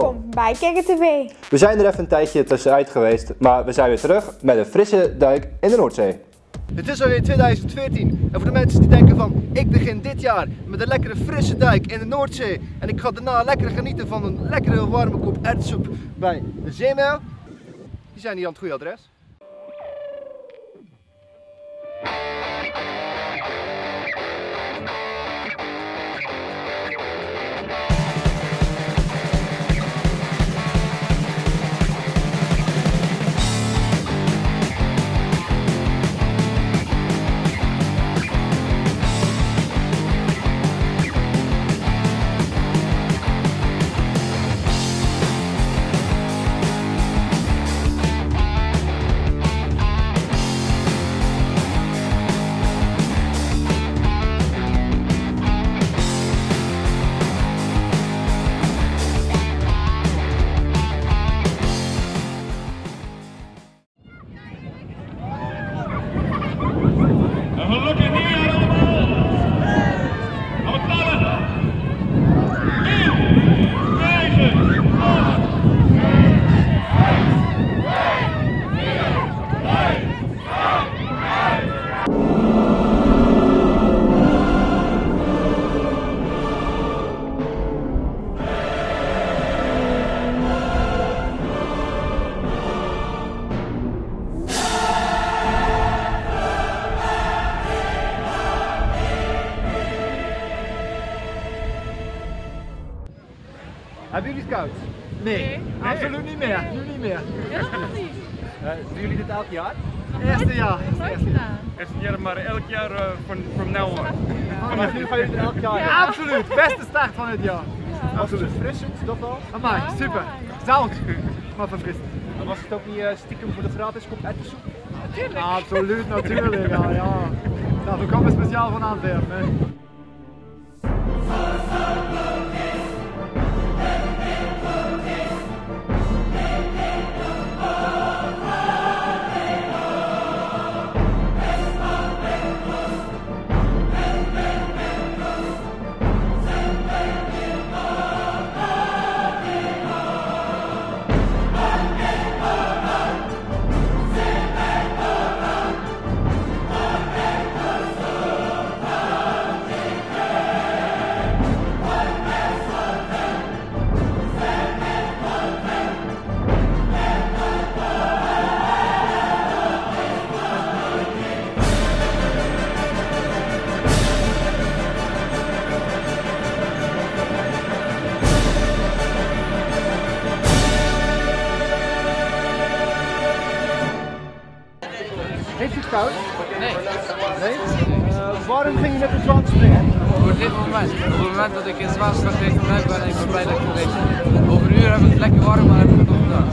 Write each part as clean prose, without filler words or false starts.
Welkom bij Kikker TV. We zijn er even een tijdje tussenuit geweest, maar we zijn weer terug met een frisse duik in de Noordzee. Het is alweer 2014 en voor de mensen die denken van ik begin dit jaar met een lekkere frisse duik in de Noordzee en ik ga daarna lekker genieten van een lekkere warme kop erwtensoep bij de Zeemeer, die zijn hier aan het goede adres. Hebben jullie het koud? Nee, absoluut niet meer. Nu niet meer. Helemaal niet. Doen jullie dit elk jaar? Eerste jaar. Eerste jaar, maar elk jaar from now on. Vanaf nu gaan jullie er elk jaar? Ja, absoluut. Beste start van het jaar. Ja. Absoluut. Verfrissend, dat wel? Amai, super. Zout, maar verfrissend. En was het ook niet stiekem voor de gratis kop erwtensoep? Natuurlijk. Absoluut, natuurlijk. Ja, ja. Nou, we komen speciaal van Antwerpen. Hè. Heeft u het koud? Nee. Nee? Waarom ging je net in het water springen? Voor dit moment. Op het moment dat ik in Zwaarslag vanuit ben en ik ben blij dat ik geweest ben. Over een uur heb ik het lekker warm, maar heb ik het nog gedaan.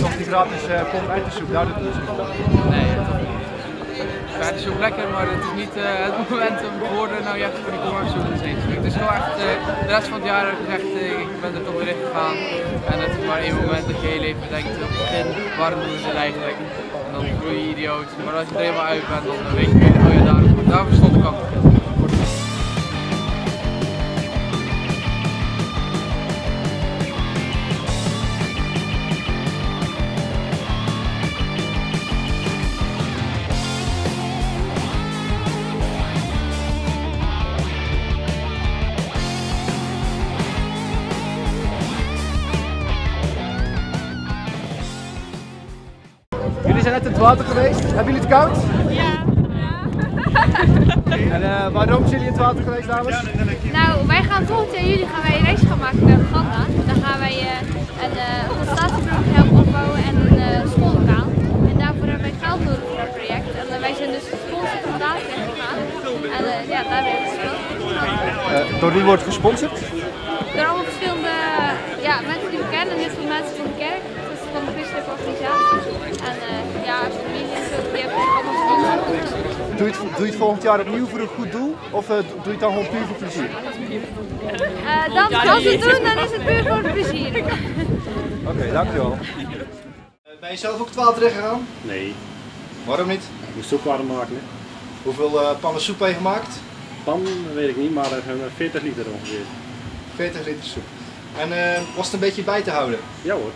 Toch die gratis kom erwtensoep, daar doet het zo. Nee, toch niet. Ja, het is ook lekker, maar het is niet het moment om voor nou echt voor die kom erwtensoep te zijn. Het is gewoon echt, de rest van het jaar heb ik gezegd, ik ben er toch weer in gegaan. En het is maar één moment dat je heel even denkt, op het begin, waarom doen ze het eigenlijk? En dan groei je idioot. Maar als je er helemaal uit bent, dan weet je weer, oh ja, daarvoor stond ik al. Jullie zijn net in het water geweest. Hebben jullie het koud? Ja. En waarom zijn jullie in het water geweest, dames? Nou, wij gaan volgend jaar juli gaan wij een race gaan maken naar Uganda. Dan gaan wij een consultatieprogramma helpen opbouwen en een schoollokaal. En daarvoor hebben wij geld nodig voor dat project. En wij zijn dus gesponsord om daar terecht gegaan. En ja, daar hebben we gespeeld. Door wie wordt gesponsord? Door allemaal verschillende mensen die we kennen en heel veel mensen van de kerk. Dus van de christelijke organisatie. En ja, familie en zo, die hebben allemaal gesponsord. Doe je het volgend jaar opnieuw voor een goed doel? Of doe je het dan gewoon puur voor plezier? Als we het doen, dan is het puur voor het plezier. Oké, dankjewel. Ben je zelf ook het water gegaan? Nee, Waarom niet? ik moest soep warm maken. Hè. Hoeveel pannen soep heb je gemaakt? Pan weet ik niet, maar 40 liter ongeveer. 40 liter soep. En was het een beetje bij te houden? Ja hoor.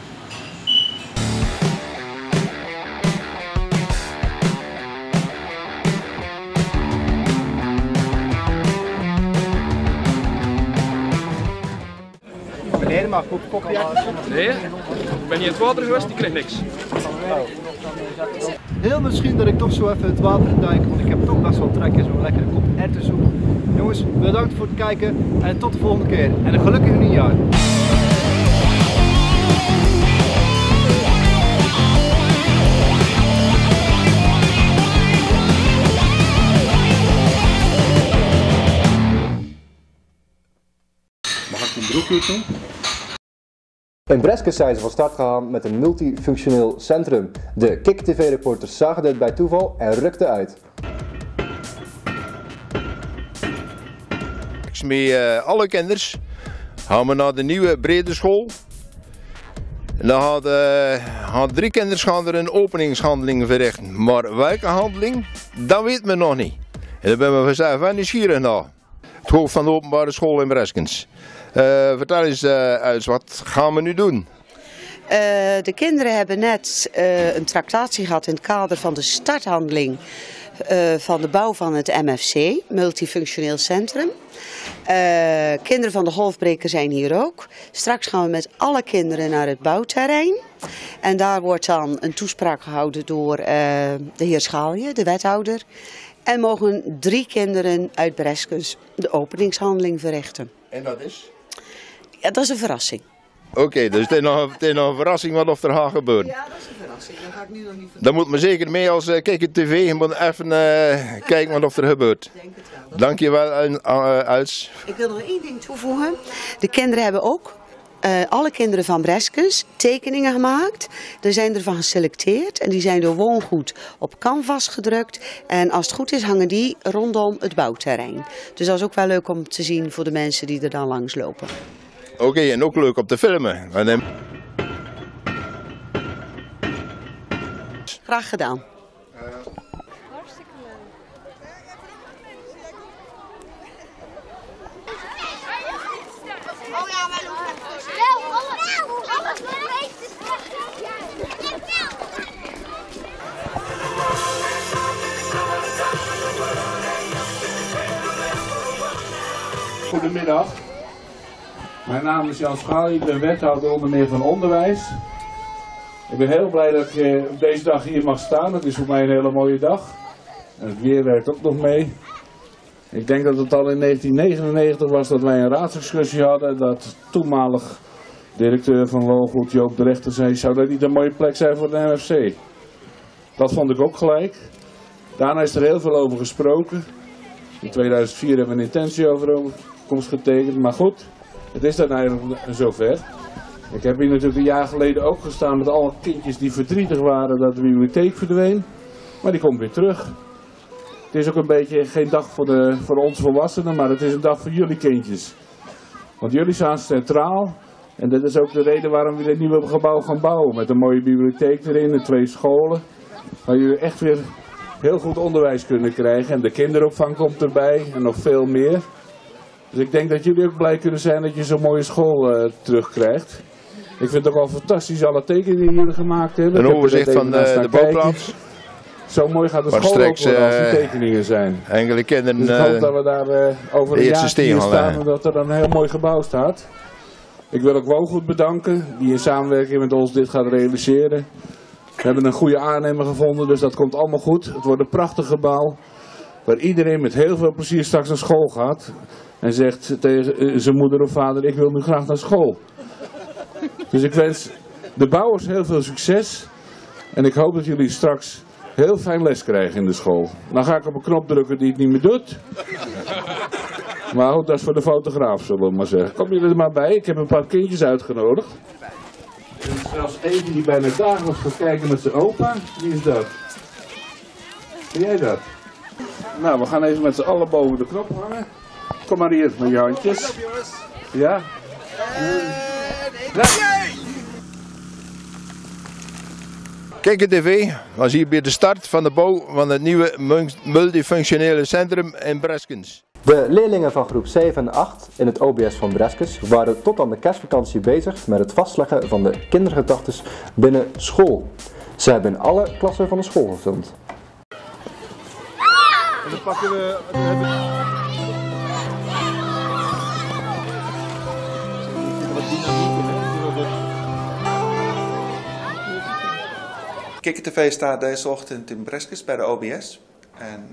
Meneer, mag ik ook een kopje? Nee, ik ben niet in het water geweest, die kreeg niks. Heel misschien dat ik toch zo even het water in duik, want ik heb toch best wel trek in zo'n lekkere kop erwtensoep. Jongens, bedankt voor het kijken en tot de volgende keer. En een gelukkig nieuwjaar. Mag ik een broekje doen? In Breskens zijn ze van start gegaan met een multifunctioneel centrum. De KIK-TV-reporters zagen dit bij toeval en rukten uit. Met alle kinders gaan we naar de nieuwe brede school. En dan gaan 3 kinders er een openingshandeling verrichten. Maar welke handeling, dat weet men nog niet. En daar ben we vanzelf wel nieuwsgierig naar. Het hoofd van de openbare school in Breskens. Vertel eens uit, wat gaan we nu doen? De kinderen hebben net een tractatie gehad in het kader van de starthandeling van de bouw van het MFC, Multifunctioneel Centrum. Kinderen van de Golfbreker zijn hier ook. Straks gaan we met alle kinderen naar het bouwterrein. En daar wordt dan een toespraak gehouden door de heer Schaalje, de wethouder. En mogen 3 kinderen uit Breskens de openingshandeling verrichten. En dat is? Ja, dat is een verrassing. Oké, dus het is nog een verrassing wat of er gaat gebeuren. Ja, dat is een verrassing. Dat ga ik nu nog niet vertellen. Dan moet men zeker mee als KIK TV. Je moet even kijken wat of er gebeurt. Ik denk het wel. Dank je wel, Els. Ik wil nog 1 ding toevoegen. De kinderen hebben ook, alle kinderen van Breskens, tekeningen gemaakt. Er zijn ervan geselecteerd en die zijn door Woongoed op canvas gedrukt. En als het goed is hangen die rondom het bouwterrein. Dus dat is ook wel leuk om te zien voor de mensen die er dan langs lopen. Oké, en ook leuk om te filmen. Graag gedaan. Hartstikke leuk. Oh ja, wij lopen. Wel, alles beweegt is Goedemiddag. Mijn naam is Jan Schaalje, ik ben wethouder onder meer van onderwijs. Ik ben heel blij dat ik op deze dag hier mag staan. Het is voor mij een hele mooie dag. En het weer werkt ook nog mee. Ik denk dat het al in 1999 was dat wij een raadsdiscussie hadden. Dat toenmalig directeur van Woongoed, Joop de Rechter, zei: zou dat niet een mooie plek zijn voor de MFC? Dat vond ik ook gelijk. Daarna is er heel veel over gesproken. In 2004 hebben we een intentieovereenkomst getekend, maar goed. Het is dan eigenlijk zover. Ik heb hier natuurlijk een jaar geleden ook gestaan met alle kindjes die verdrietig waren dat de bibliotheek verdween. Maar die komt weer terug. Het is ook een beetje geen dag voor ons volwassenen, maar het is een dag voor jullie kindjes. Want jullie staan centraal. En dat is ook de reden waarom we dit nieuwe gebouw gaan bouwen. Met een mooie bibliotheek erin en 2 scholen. Waar jullie echt weer heel goed onderwijs kunnen krijgen. En de kinderopvang komt erbij en nog veel meer. Dus ik denk dat jullie ook blij kunnen zijn dat je zo'n mooie school terugkrijgt. Ik vind het ook wel fantastisch alle tekeningen die jullie gemaakt hebben. Een overzicht van de bouwplaats. Zo mooi gaat de Maar school straks, ook worden als die tekeningen zijn. Enkele kinderen Dus ik hoop dat we daar over een jaar hier staan en dat er een heel mooi gebouw staat. Ik wil ook Woongoed bedanken, die in samenwerking met ons dit gaat realiseren. We hebben een goede aannemer gevonden, dus dat komt allemaal goed. Het wordt een prachtig gebouw, waar iedereen met heel veel plezier straks naar school gaat. En zegt tegen zijn moeder of vader: ik wil nu graag naar school. Dus ik wens de bouwers heel veel succes. En ik hoop dat jullie straks heel fijn les krijgen in de school. Dan ga ik op een knop drukken die het niet meer doet. Maar goed, dat is voor de fotograaf, zullen we maar zeggen. Kom jullie er maar bij, ik heb een paar kindjes uitgenodigd. Er is zelfs eentje die bijna dagelijks gaat kijken met zijn opa. Wie is dat? Ben jij dat? Nou, we gaan even met z'n allen boven de knop hangen. Kom maar hier met je handjes. Ja? KIK TV was hier bij de start van de bouw van het nieuwe multifunctionele centrum in Breskens. De leerlingen van groep 7 en 8 in het OBS van Breskes waren tot aan de kerstvakantie bezig met het vastleggen van de kindergedachtes binnen school. Ze hebben in alle klassen van de school gefilmd. En dan pakken we... KikkerTV staat deze ochtend in Breskes bij de OBS. En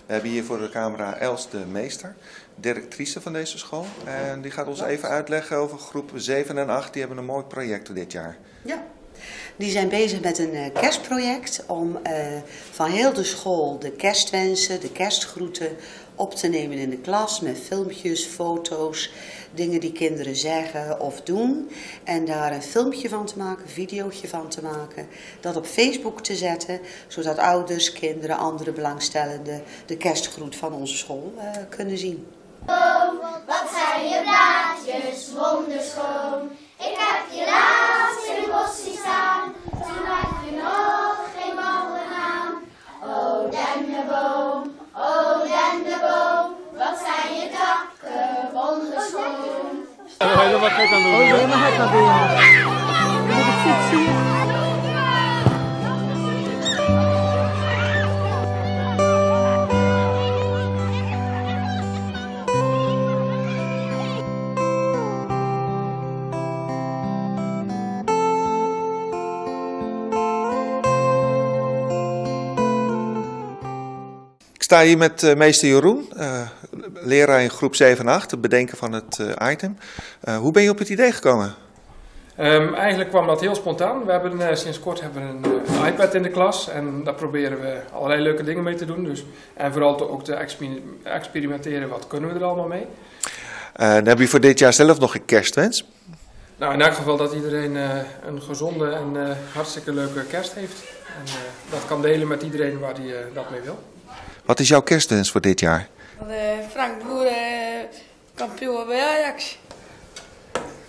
we hebben hier voor de camera Els de Meester, directrice van deze school. En die gaat ons even uitleggen over groep 7 en 8. Die hebben een mooi project dit jaar. Ja, die zijn bezig met een kerstproject om van heel de school de kerstwensen, de kerstgroeten op te nemen in de klas met filmpjes, foto's, dingen die kinderen zeggen of doen. En daar een filmpje van te maken, een videootje van te maken, dat op Facebook te zetten, zodat ouders, kinderen, andere belangstellenden de kerstgroet van onze school kunnen zien. Wat zijn je blaadjes, wonderschoon. Ik heb je laatst in het bos zien staan, toen had je nog geen ballen aan. O dennenboom, wat zijn je takken wonderschoon. Ga je er wat gek aan doen? Helemaal gek aan doen. Ik sta hier met meester Jeroen, leraar in groep 7 en 8, het bedenken van het item. Hoe ben je op het idee gekomen? Eigenlijk kwam dat heel spontaan. We hebben sinds kort een iPad in de klas en daar proberen we allerlei leuke dingen mee te doen. Dus, en vooral ook te experimenteren, wat kunnen we er allemaal mee. Dan heb je voor dit jaar zelf nog een kerstwens? Nou, in elk geval dat iedereen een gezonde en hartstikke leuke kerst heeft. En dat kan delen met iedereen waar die dat mee wil. Wat is jouw kerstwens voor dit jaar? Frank Boer, kampioen bij Ajax.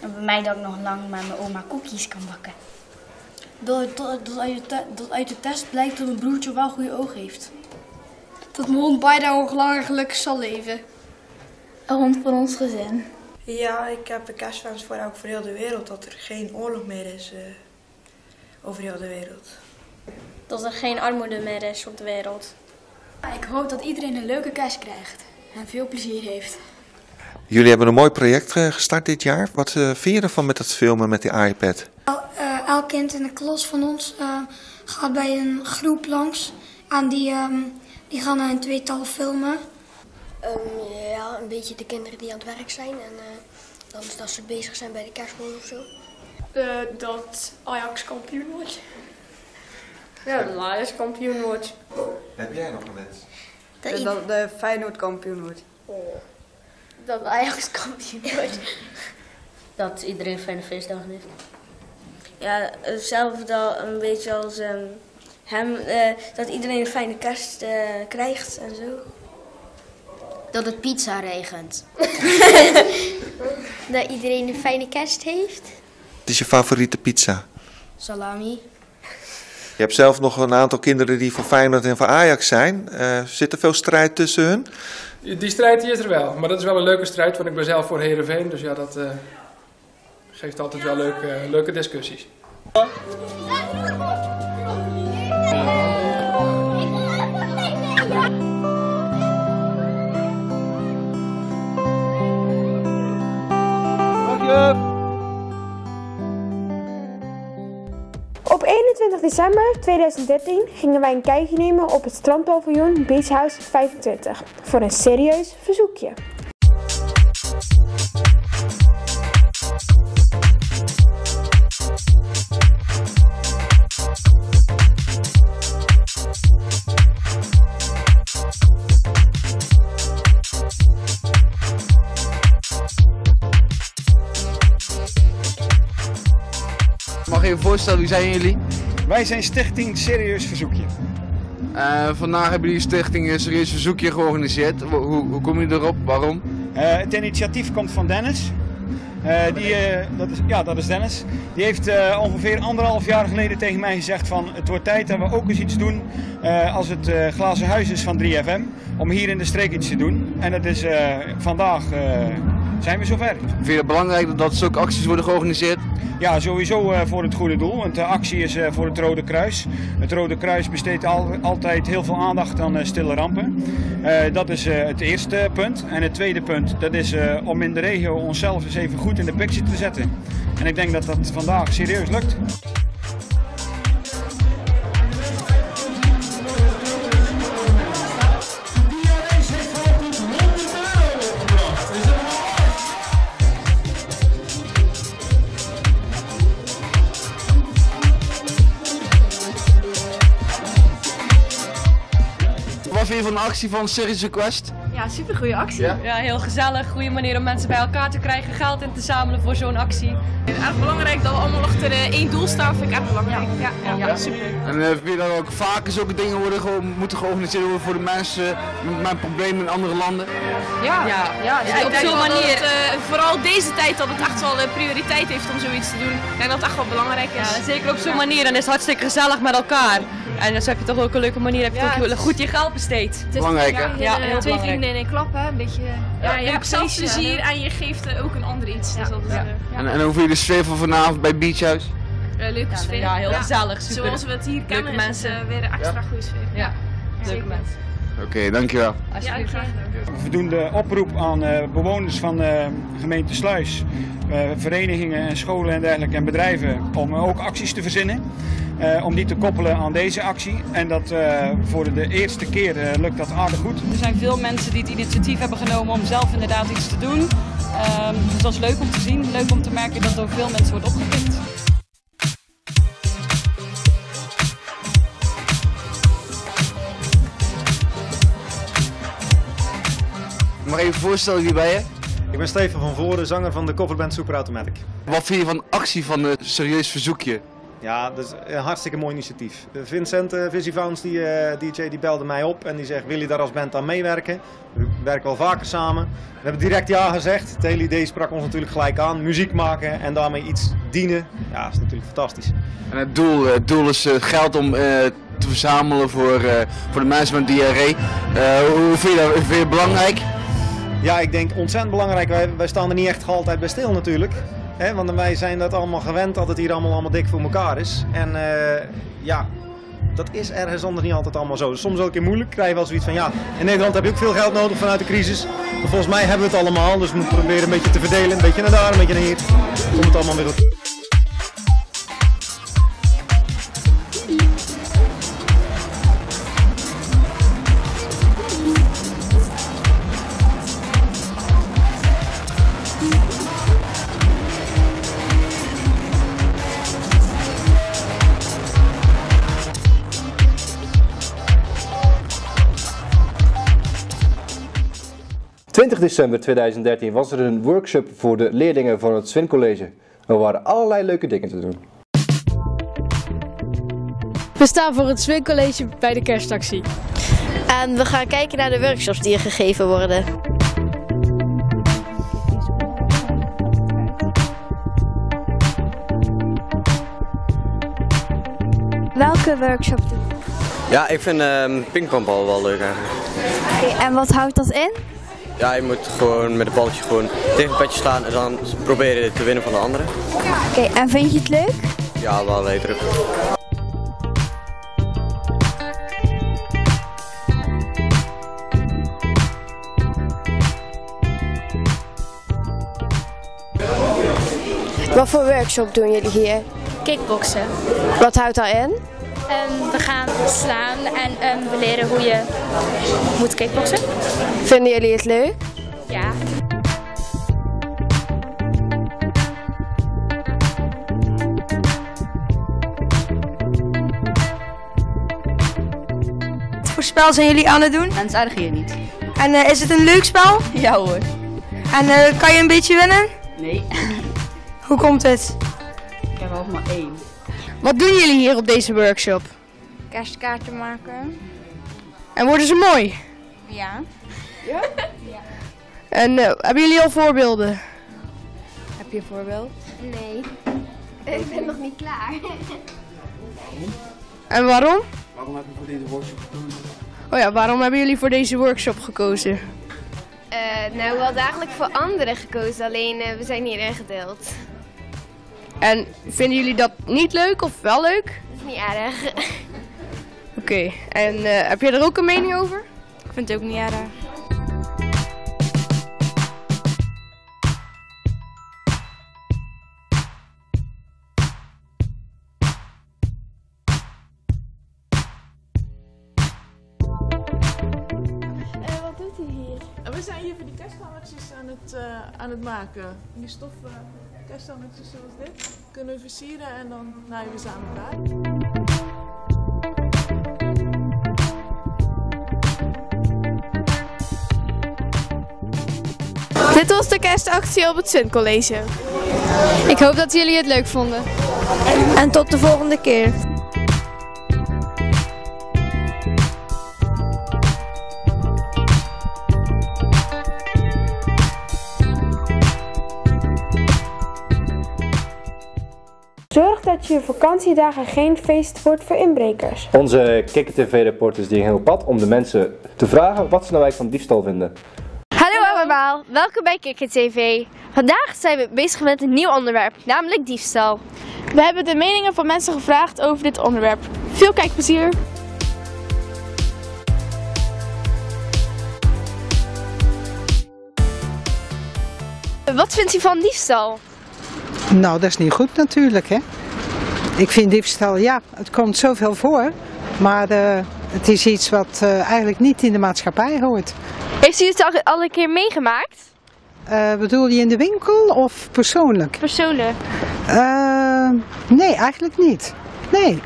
En bij mij dat ik nog lang met mijn oma koekjes kan bakken. Dat uit de test blijkt dat mijn broertje wel goede oog heeft. Dat mijn hond bijna nog langer gelukkig zal leven. Een hond voor ons gezin. Ja, ik heb een kerstwens voor heel de wereld. Dat er geen oorlog meer is over heel de wereld. Dat er geen armoede meer is op de wereld. Ik hoop dat iedereen een leuke kerst krijgt en veel plezier heeft. Jullie hebben een mooi project gestart dit jaar. Wat vind je ervan met het filmen met die iPad? Elk kind in de klas van ons gaat bij een groep langs en die gaan een tweetal filmen. Ja, een beetje de kinderen die aan het werk zijn en dan dat ze bezig zijn bij de kerstboom of zo. Dat Ajax kampioen wordt. Ja, dat Ajax kampioen wordt. Heb jij nog een wens? Dat de Feyenoord kampioen wordt. Dat Ajax kampioen wordt. Dat iedereen een fijne feestdag heeft. Ja, hetzelfde een beetje als hem, dat iedereen een fijne kerst krijgt en zo. Dat het pizza regent. Dat iedereen een fijne kerst heeft. Wat is je favoriete pizza? Salami. Je hebt zelf nog een aantal kinderen die voor Feyenoord en voor Ajax zijn. Zit er veel strijd tussen hun? Die strijd die is er wel, maar dat is wel een leuke strijd, want ik ben zelf voor Heerenveen. Dus ja, dat geeft altijd wel leuke discussies. Op 21 december 2013 gingen wij een kijkje nemen op het strandpaviljoen Beach House 25 voor een serieus verzoekje. Mag ik even voorstellen, wie zijn jullie? Wij zijn Stichting Serieus Verzoekje. Vandaag hebben jullie Stichting een Serieus Verzoekje georganiseerd. Hoe kom je erop? Waarom? Het initiatief komt van Dennis. Dat is Dennis. Die heeft ongeveer 1,5 jaar geleden tegen mij gezegd van het wordt tijd dat we ook eens iets doen als het glazen huis is van 3FM. Om hier in de streek iets te doen. En dat is vandaag zijn we zover. Vind je het belangrijk dat zulke acties worden georganiseerd? Ja, sowieso voor het goede doel. Want de actie is voor het Rode Kruis. Het Rode Kruis besteedt altijd heel veel aandacht aan stille rampen. Dat is het eerste punt. En het tweede punt, dat is om in de regio onszelf eens even goed in de picture te zetten. En ik denk dat dat vandaag serieus lukt. Wat vind je van de actie van Serious Request? Ja, super goede actie. Ja? Ja, heel gezellig. Goede manier om mensen bij elkaar te krijgen, geld in te zamelen voor zo'n actie. Het is erg belangrijk dat we allemaal achter één doel staan, vind ik echt belangrijk. Ja, super. En vind je dat ook vaker zulke dingen moeten georganiseerd worden voor de mensen met problemen in andere landen? Dus op zo'n manier. Vooral deze tijd dat het echt wel prioriteit heeft om zoiets te doen. Ik denk dat het echt wel belangrijk is. Ja, zeker op zo'n manier, dan is het hartstikke gezellig met elkaar. En dan heb je toch ook een leuke manier, heb je ook goed je geld besteed. Belangrijk hè? Ja, heel twee vrienden in één klap, hè? Een beetje. Ja, je hebt zelf plezier en je geeft ook een ander iets. Dus dat is, En hoe vind je de sfeer van vanavond bij Beach House? Leuke sfeer. Ja, heel gezellig. Super. Zoals we het hier kennen, is het weer een extra goede sfeer. Ja, leuke mensen. Oké, dankjewel. Alsjeblieft. We doen de oproep aan bewoners van gemeente Sluis, verenigingen en scholen en dergelijke en bedrijven om ook acties te verzinnen. Om die te koppelen aan deze actie. En dat voor de eerste keer lukt dat aardig goed. Er zijn veel mensen die het initiatief hebben genomen om zelf inderdaad iets te doen. Dus dat is leuk om te zien, leuk om te merken dat door veel mensen wordt opgepikt. Mag even voorstellen wie ben je? Ik ben Steven van Voorde, zanger van de coverband Super Automatic. Wat vind je van de actie van het Serieus Verzoekje? Ja, dat is een hartstikke mooi initiatief. Vincent, Vizzy Vauns, die DJ, die belde mij op en die zegt, wil je daar als band aan meewerken? We werken wel vaker samen. We hebben direct ja gezegd. Het hele idee sprak ons natuurlijk gelijk aan. Muziek maken en daarmee iets dienen. Ja, dat is natuurlijk fantastisch. En het doel is geld om te verzamelen voor de mensen met diarree. Hoe vind je het belangrijk? Ja, ik denk ontzettend belangrijk. Wij staan er niet echt altijd bij stil natuurlijk. Want wij zijn dat allemaal gewend dat het hier allemaal dik voor elkaar is. En ja, dat is ergens anders niet altijd allemaal zo. Dus soms ook een keer moeilijk. Krijg je wel zoiets van ja, in Nederland heb je ook veel geld nodig vanuit de crisis. Maar volgens mij hebben we het allemaal. Dus we moeten proberen een beetje te verdelen. Een beetje naar daar, een beetje naar hier. Dan komt het allemaal weer goed. Op 20 december 2013 was er een workshop voor de leerlingen van het Swin College. Er waren allerlei leuke dingen te doen. We staan voor het Swin College bij de kerstactie. En we gaan kijken naar de workshops die er gegeven worden. Welke workshop doen we? Ja, ik vind pingpongbal wel leuk eigenlijk. Okay, en wat houdt dat in? Ja, je moet gewoon met een balletje gewoon tegen het petje slaan en dan proberen te winnen van de anderen. Oké, en vind je het leuk? Ja, wel heel druk. Wat voor workshop doen jullie hier? Kickboksen. Wat houdt daarin? We gaan slaan en we leren hoe je moet kickboksen. Vinden jullie het leuk? Ja. Wat voor spel zijn jullie aan het doen? En het is aardig hier niet. En is het een leuk spel? Ja hoor. En kan je een beetje winnen? Nee. Hoe komt het? Ik heb ook maar 1. Wat doen jullie hier op deze workshop? Kerstkaarten maken. En worden ze mooi? Ja. Ja? En hebben jullie al voorbeelden? Heb bijvoorbeeld? Nee, ik ben nog niet klaar. En waarom? Waarom heb je voor deze workshop gekozen? Oh ja, waarom hebben jullie voor deze workshop gekozen? Nou, we hadden eigenlijk voor anderen gekozen, alleen we zijn hier ingedeeld. En vinden jullie dat niet leuk of wel leuk? Dat is niet erg. Oké, en heb je er ook een mening over? Ik vind het ook niet erg. Wat doet hij hier? We zijn hier voor die kersthalletjes aan het maken. Die stoffen kersthalletjes zoals dit kunnen we versieren en dan naaien we samen elkaar. Dit was de kerstactie op het Sun College. Ik hoop dat jullie het leuk vonden. En tot de volgende keer. Zorg dat je vakantiedagen geen feest wordt voor inbrekers. Onze Kikker TV-reporters die gingen op pad om de mensen te vragen wat ze nou eigenlijk van diefstal vinden. Hallo allemaal, welkom bij Kikker TV. Vandaag zijn we bezig met een nieuw onderwerp, namelijk diefstal. We hebben de meningen van mensen gevraagd over dit onderwerp. Veel kijkplezier! Wat vindt u van diefstal? Nou, dat is niet goed natuurlijk, hè. Ik vind diefstal, ja, het komt zoveel voor, maar het is iets wat eigenlijk niet in de maatschappij hoort. Heeft u het al een keer meegemaakt? Bedoel je in de winkel of persoonlijk? Persoonlijk. Nee, eigenlijk niet. Nee.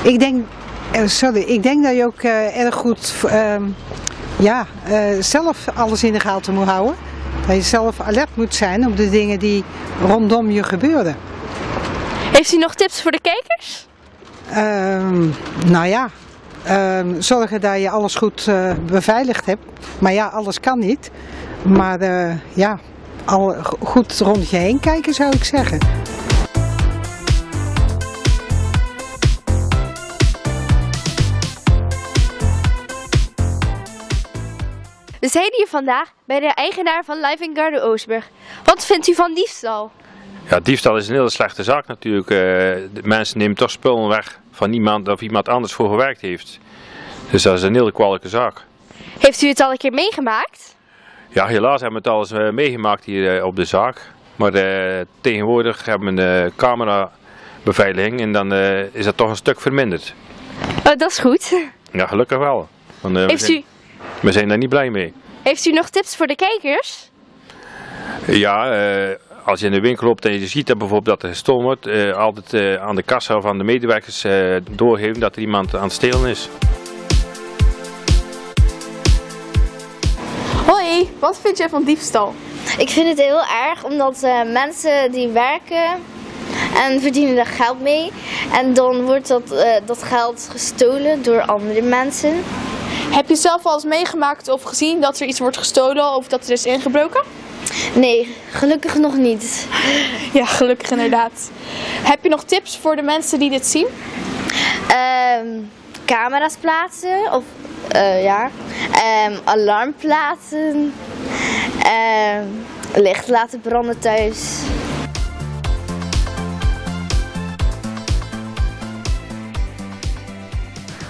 Ik denk dat je ook erg goed zelf alles in de gaten moet houden. Dat je zelf alert moet zijn op de dingen die rondom je gebeuren. Heeft u nog tips voor de kijkers? Nou ja, zorgen dat je alles goed beveiligd hebt. Maar ja, alles kan niet. Maar goed rond je heen kijken zou ik zeggen. We zijn hier vandaag bij de eigenaar van Live in Garden Oostburg. Wat vindt u van diefstal? Ja, diefstal is een hele slechte zaak natuurlijk. De mensen nemen toch spullen weg van iemand of iemand anders voor gewerkt heeft. Dus dat is een hele kwalijke zaak. Heeft u het al een keer meegemaakt? Ja, helaas hebben we het al eens meegemaakt hier op de zaak. Maar tegenwoordig hebben we een camerabeveiliging en dan is dat toch een stuk verminderd. Oh, dat is goed. Ja, gelukkig wel. Want, we zijn daar niet blij mee. Heeft u nog tips voor de kijkers? Ja, als je in de winkel loopt en je ziet dat bijvoorbeeld dat er gestolen wordt, altijd aan de kassa of aan de medewerkers doorgeven dat er iemand aan het stelen is. Hoi, wat vind jij van diefstal? Ik vind het heel erg, omdat mensen die werken en verdienen daar geld mee. En dan wordt dat geld gestolen door andere mensen. Heb je zelf al eens meegemaakt of gezien dat er iets wordt gestolen of dat er is ingebroken? Nee, gelukkig nog niet. Ja, gelukkig inderdaad. Heb je nog tips voor de mensen die dit zien? Camera's plaatsen of alarm plaatsen. Licht laten branden thuis.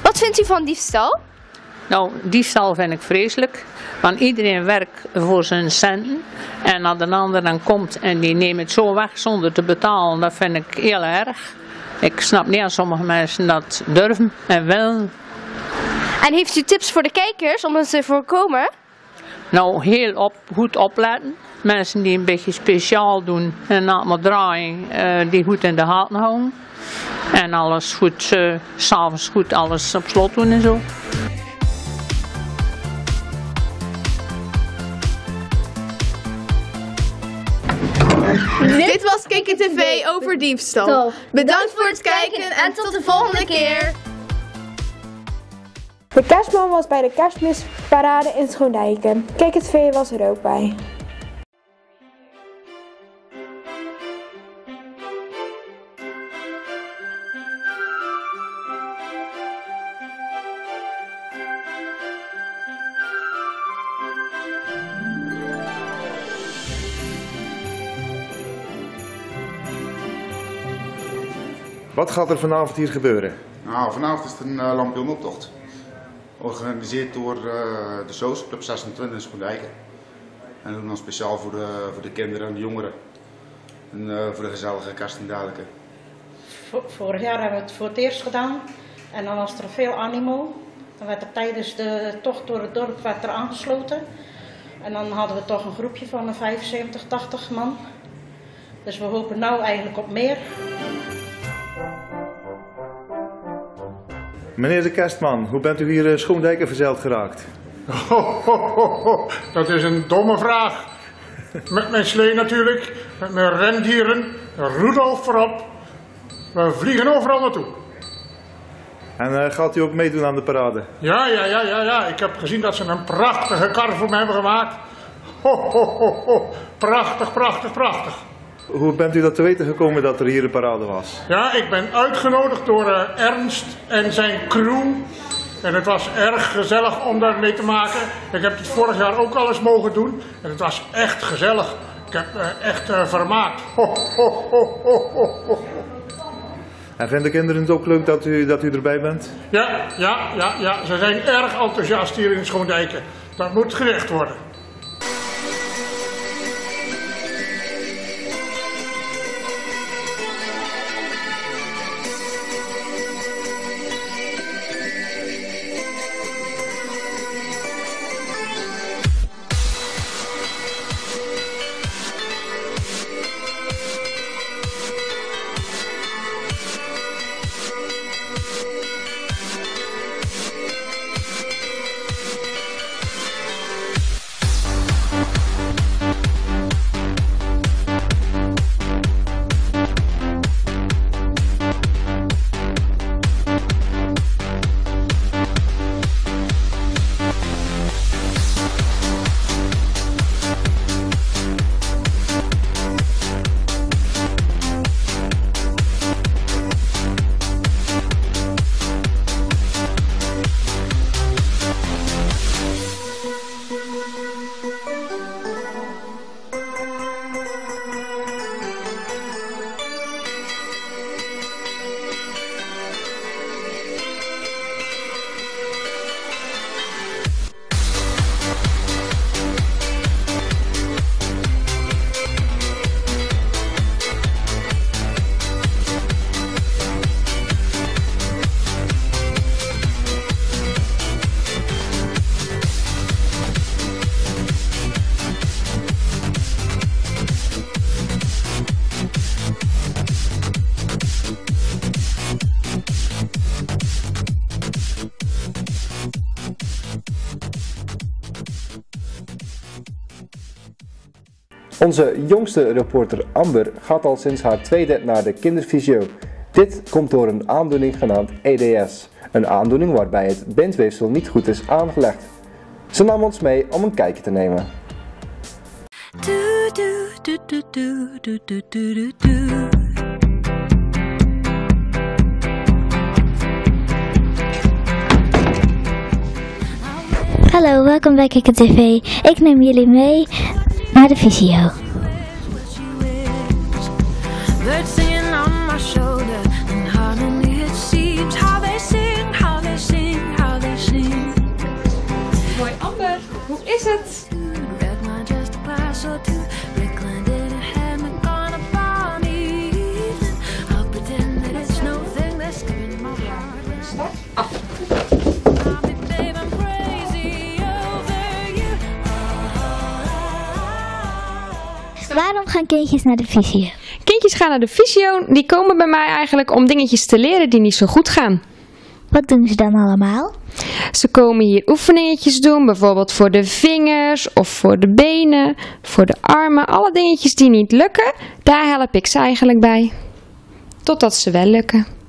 Wat vindt u van diefstal? Nou, diefstal vind ik vreselijk. Want iedereen werkt voor zijn centen. En als een ander dan komt en die neemt het zo weg zonder te betalen, dat vind ik heel erg. Ik snap niet aan sommige mensen dat durven en willen. En heeft u tips voor de kijkers om het te voorkomen? Nou, heel goed opletten. Mensen die een beetje speciaal doen en allemaal draaien, die goed in de gaten houden. En alles goed, 's avonds goed alles op slot doen en zo. Dit was Kikker TV over diefstal. Bedankt voor het kijken en tot de volgende keer. De kerstman was bij de kerstmisparade in Schoondijken. Kikker TV was er ook bij. Wat gaat er vanavond hier gebeuren? Nou, vanavond is het een lampionoptocht. Georganiseerd door de SOS, Club 26 in Schoondijken. En we doen dan speciaal voor de kinderen en de jongeren. En voor de gezellige kerst en dergelijke. Vorig jaar hebben we het voor het eerst gedaan. En dan was er veel animo. Dan werd er tijdens de tocht door het dorp werd er aangesloten. En dan hadden we toch een groepje van 75, 80 man. Dus we hopen nou eigenlijk op meer. Meneer de Kerstman, hoe bent u hier Schoondijken verzeild geraakt? Dat is een domme vraag. Met mijn slee natuurlijk, met mijn rendieren, Rudolf voorop. We vliegen overal naartoe. En gaat u ook meedoen aan de parade? Ja. Ik heb gezien dat ze een prachtige kar voor me hebben gemaakt. Prachtig, prachtig, prachtig. Hoe bent u dat te weten gekomen dat er hier een parade was? Ja, ik ben uitgenodigd door Ernst en zijn crew. En het was erg gezellig om daar mee te maken. Ik heb het vorig jaar ook al eens mogen doen. En het was echt gezellig. Ik heb echt vermaakt. En vinden de kinderen het ook leuk dat u erbij bent? Ja. Ze zijn erg enthousiast hier in Schoondijken. Dat moet gezegd worden. Onze jongste reporter Amber gaat al sinds haar tweede naar de kinderfysio. Dit komt door een aandoening genaamd EDS, een aandoening waarbij het bindweefsel niet goed is aangelegd. Ze nam ons mee om een kijkje te nemen. Hallo, welkom bij Kikker TV. Ik neem jullie mee naar de fysio. Hoi Amber, hoe is het? Waarom gaan kindjes naar de fysio? Kindjes gaan naar de fysio, die komen bij mij eigenlijk om dingetjes te leren die niet zo goed gaan. Wat doen ze dan allemaal? Ze komen hier oefeningetjes doen, bijvoorbeeld voor de vingers of voor de benen, voor de armen. Alle dingetjes die niet lukken, daar help ik ze eigenlijk bij. Totdat ze wel lukken.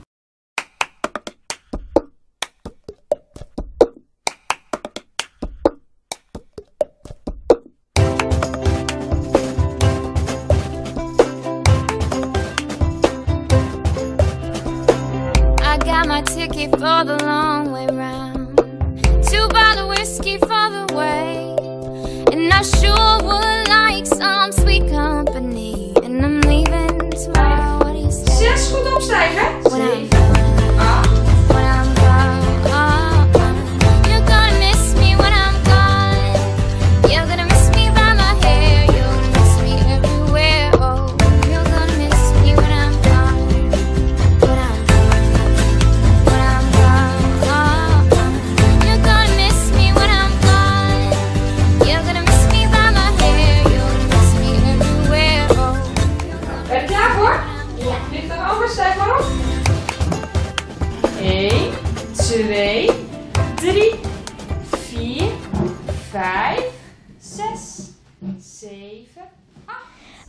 Ticket for the long way round, 2 bottle whiskey for the way, and I sure would like some sweet company, and I'm leaving tomorrow. What do you say? 6 goed opstijgen.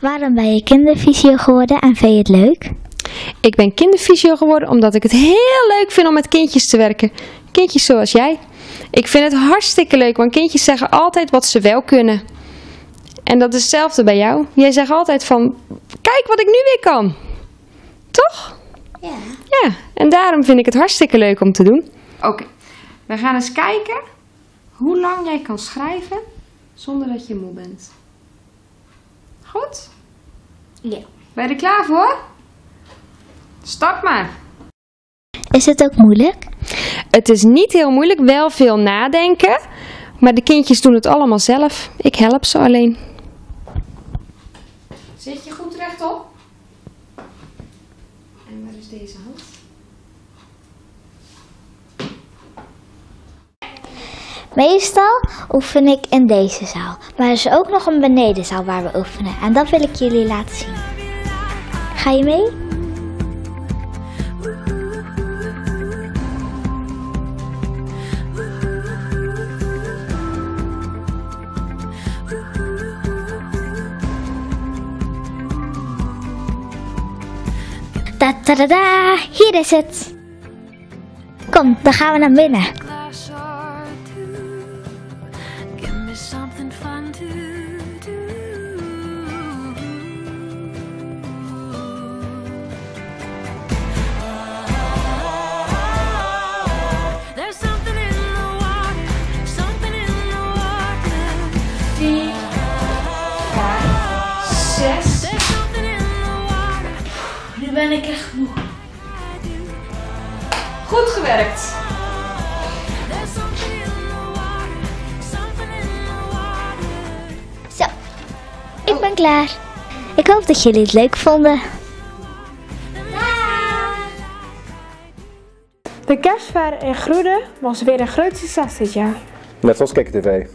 Waarom ben je kinderfysio geworden en vind je het leuk? Ik ben kinderfysio geworden omdat ik het heel leuk vind om met kindjes te werken. Kindjes zoals jij. Ik vind het hartstikke leuk, want kindjes zeggen altijd wat ze wel kunnen. En dat is hetzelfde bij jou. Jij zegt altijd van, kijk wat ik nu weer kan. Toch? Ja. Ja, en daarom vind ik het hartstikke leuk om te doen. Oké, we gaan eens kijken hoe lang jij kan schrijven zonder dat je moe bent. Goed? Ja. Ben je er klaar voor? Start maar. Is het ook moeilijk? Het is niet heel moeilijk, wel veel nadenken. Maar de kindjes doen het allemaal zelf. Ik help ze alleen. Zit je goed rechtop? En waar is deze hand? Meestal oefen ik in deze zaal. Maar er is ook nog een benedenzaal waar we oefenen. En dat wil ik jullie laten zien. Ga je mee? Ta-da-da, hier is het. Kom, dan gaan we naar binnen. Nu ben ik echt moe. Goed gewerkt. Zo, ik ben klaar. Ik hoop dat jullie het leuk vonden. De kerstfair in Groede was weer een groot succes dit jaar. Net zoals Kijk TV.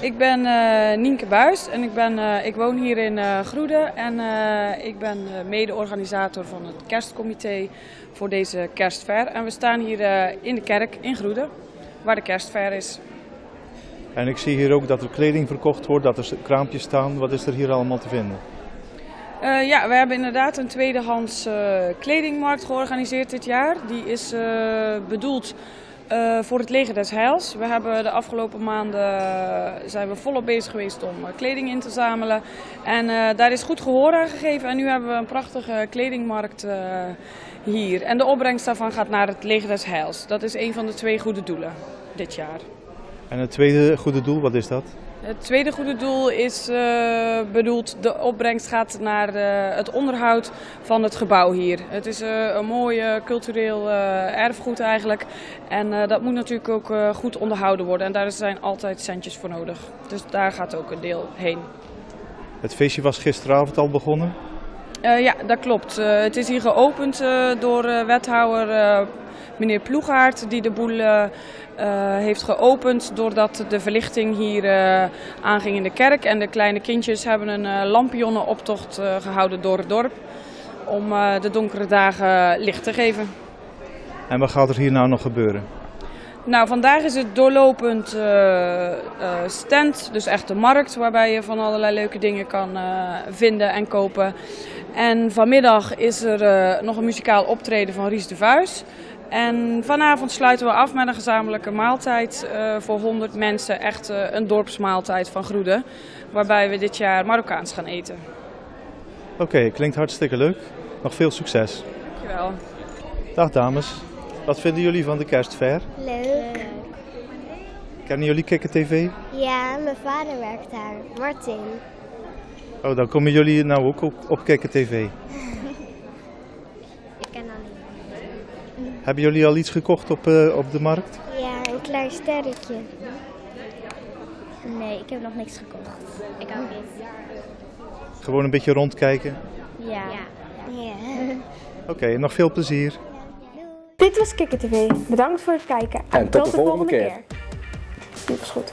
Ik ben Nienke Buis en ik woon hier in Groede en ik ben mede-organisator van het kerstcomité voor deze kerstfair. En we staan hier in de kerk in Groede, waar de kerstfair is. En ik zie hier ook dat er kleding verkocht wordt, dat er kraampjes staan. Wat is er hier allemaal te vinden? Ja, we hebben inderdaad een tweedehands kledingmarkt georganiseerd dit jaar. Die is bedoeld voor het leger des Heils. We hebben de afgelopen maanden zijn we volop bezig geweest om kleding in te zamelen. En daar is goed gehoor aan gegeven. En nu hebben we een prachtige kledingmarkt hier. En de opbrengst daarvan gaat naar het leger des Heils. Dat is een van de 2 goede doelen dit jaar. En het tweede goede doel, wat is dat? Het tweede goede doel is bedoeld, de opbrengst gaat naar het onderhoud van het gebouw hier. Het is een mooi cultureel erfgoed eigenlijk en dat moet natuurlijk ook goed onderhouden worden en daar zijn altijd centjes voor nodig. Dus daar gaat ook een deel heen. Het feestje was gisteravond al begonnen? Ja, dat klopt. Het is hier geopend door wethouder meneer Ploegaert die de boel heeft geopend doordat de verlichting hier aanging in de kerk. En de kleine kindjes hebben een lampionnenoptocht gehouden door het dorp om de donkere dagen licht te geven. En wat gaat er hier nou nog gebeuren? Nou, vandaag is het doorlopend stand, dus echt de markt waarbij je van allerlei leuke dingen kan vinden en kopen. En vanmiddag is er nog een muzikaal optreden van Ries de Vuijs. En vanavond sluiten we af met een gezamenlijke maaltijd voor 100 mensen, echt een dorpsmaaltijd van Groede, waarbij we dit jaar Marokkaans gaan eten. Oké, klinkt hartstikke leuk. Nog veel succes. Dankjewel. Dag dames. Wat vinden jullie van de kerstfair? Leuk. Kennen jullie KikkerTV? Ja, mijn vader werkt daar. Martin. Oh, dan komen jullie nou ook op KikkerTV. Ik ken alleen. Hebben jullie al iets gekocht op de markt? Ja, een klein sterretje. Nee, ik heb nog niks gekocht. Ik ook niet. Gewoon een beetje rondkijken? Ja. Oké, nog veel plezier. Dit was KikkerTV. Bedankt voor het kijken. En tot de volgende keer. Dit was goed.